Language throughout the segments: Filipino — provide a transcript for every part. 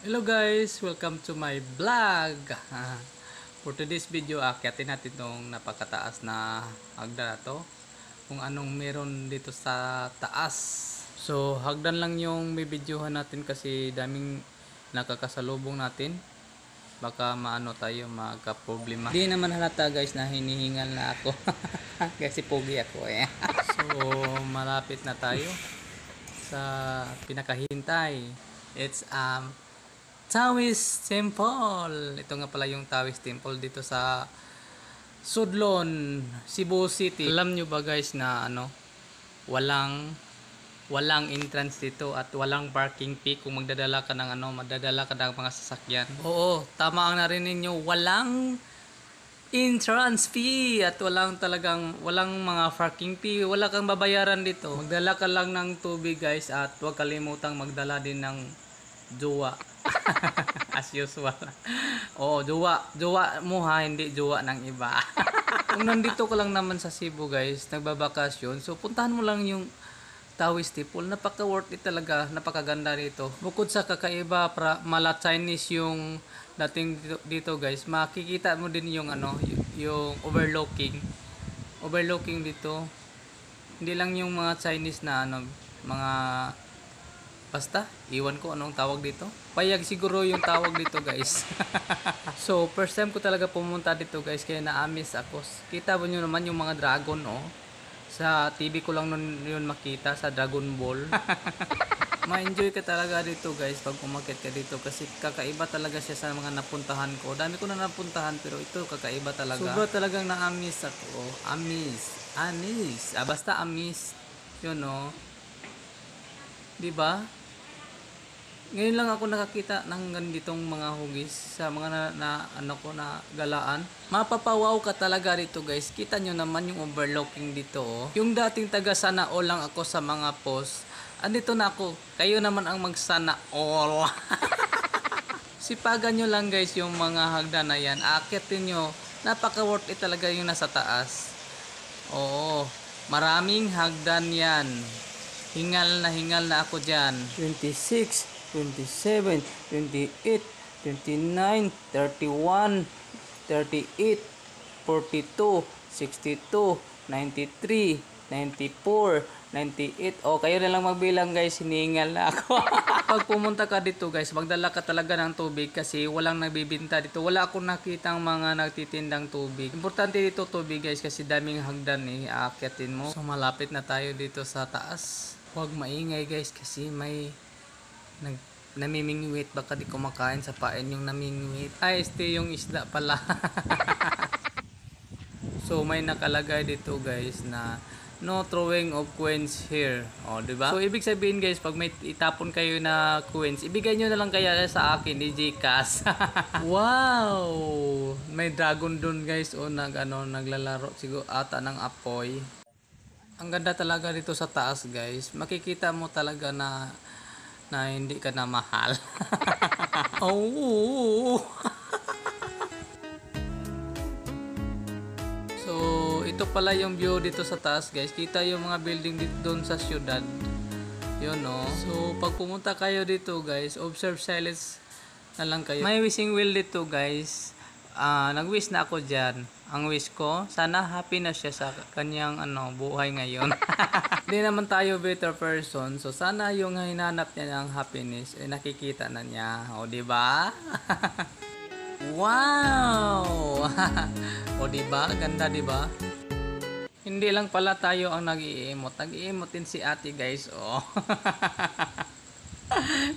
Hello guys! Welcome to my vlog! For today's video, akyatin natin itong napakataas na hagdan na to. Kung anong meron dito sa taas. So, hagdan lang yung bibidyohan natin kasi daming nakakasalubong natin. Baka maano tayo, magka-problema. Di naman halata guys na hinihingal na ako. Kasi pogi ako eh. So, malapit na tayo sa pinakahintay. It's Taoist Temple. Ito nga pala yung Taoist Temple dito sa Sudlon, Cebu City. Alam nyo ba guys na walang entrance dito at walang parking fee kung magdadala ka ng magdadala ka ng mga sasakyan. Oo, tama ang narinig nyo, walang entrance fee at walang mga parking fee, wala kang babayaran dito. Magdala ka lang ng tubig guys at huwag kalimutang magdala din ng jowa. As usual. Oo, jowa mo ha, hindi jowa ng iba. Kung nandito ka lang naman sa Cebu guys, nagbabakasyon, so puntahan mo lang yung Taoist Temple. Napaka worth it talaga, napakaganda rito. Bukod sa kakaiba, mala Chinese yung dating dito guys, makikita mo din yung yung overlooking dito. Hindi lang yung mga Chinese na mga basta, iwan ko anong tawag dito. Payag siguro yung tawag dito guys. So, first time ko talaga pumunta dito guys, kaya na-amaze ako. Kita mo nyo naman yung mga dragon sa TV ko lang nun yun makita, sa Dragon Ball. Ma-enjoy ka talaga dito guys pag umakyat ka dito kasi kakaiba talaga siya sa mga napuntahan ko. Dami ko na napuntahan pero ito kakaiba talaga. Sobra talagang na-amaze ako. Amaze. Basta amaze. Yun diba? Ngayon lang ako nakakita ng ganitong mga hugis sa mga na galaan. Mapapawaw ka talaga dito guys. Kita nyo naman yung overlooking dito Yung dating taga sana all lang ako sa mga post. Andito na ako. Kayo naman ang magsana all. Sipagan nyo lang guys yung mga hagdan na yan. Aakitin nyo. Napaka worth it talaga yung nasa taas. Oo. Maraming hagdan yan. Hingal na ako dyan. 26, 27, 28, 29, 31, 38, 42, 62, 93, 94, 98. Kayo na lang magbilang guys, hinihingal na ako. Pag pumunta ka dito guys, magdala ka talaga ng tubig kasi walang nagbibinta dito. Wala akong nakitang mga nagtitindang tubig. Importante dito tubig guys kasi daming hagdan aakyatin mo. So malapit na tayo dito sa taas. Huwag maingay guys kasi may namimingwit, baka di kumakain sa pain yung namingwit. Yung isda pala. So may nakalagay dito guys na no throwing of coins here. Diba? So ibig sabihin guys, pag may itapon kayo na coins, ibigay nyo na lang kaya sa akin ni Gcash. Wow! May dragon dun guys naglalaro siguro ata ng apoy. Ang ganda talaga dito sa taas guys. Makikita mo talaga na hindi ka na mahal. Oh. So, ito pala yung view dito sa taas guys. Kita yung mga building dito doon sa syudad. Yun So, pag pumunta kayo dito guys, observe silence na lang kayo. May wishing wheel dito guys. Nag-wish na ako dyan. Ang wish ko, sana happy na siya sa kanyang buhay ngayon. Hindi naman tayo better person. So sana yung hinanap niya ng happiness nakikita na niya. Diba? Wow! Diba? Ganda diba? Hindi lang pala tayo ang nag-i-emote. Nag-i-emote din si ate guys.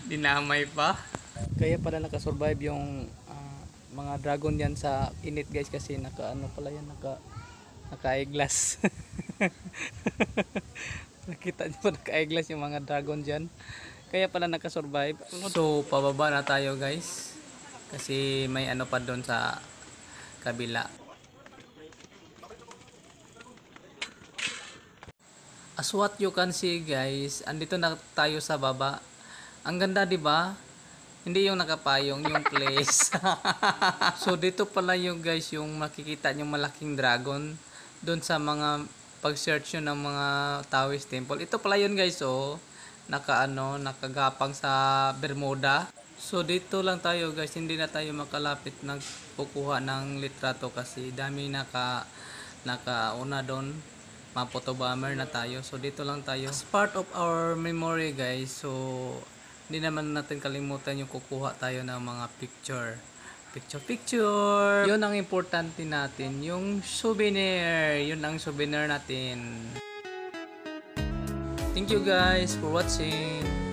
Dinamay pa. Kaya pala nakasurvive yung mga dragon yan sa init guys kasi pala yan naka-eyeglass. Nakita nyo pa naka-eyeglass yung mga dragon dyan, kaya pala nakasurvive. So pababa na tayo guys kasi may pa doon sa kabila. As what you can see guys, andito na tayo sa baba. Ang ganda diba? Hindi yung nakapayong, yung place. So dito pala yung guys yung makikita yung malaking dragon doon sa mga pag-search nyo ng mga Taoist Temple. Ito pala yun guys nakagapang sa Bermuda. So dito lang tayo guys, hindi na tayo makalapit nagkukuha ng litrato kasi dami nakauna doon, mga photobomber na tayo. So dito lang tayo. As part of our memory guys, so hindi naman natin kalimutan yung kukuha tayo ng mga picture. Picture. Yun ang importante natin, yung souvenir. Yun ang souvenir natin. Thank you guys for watching.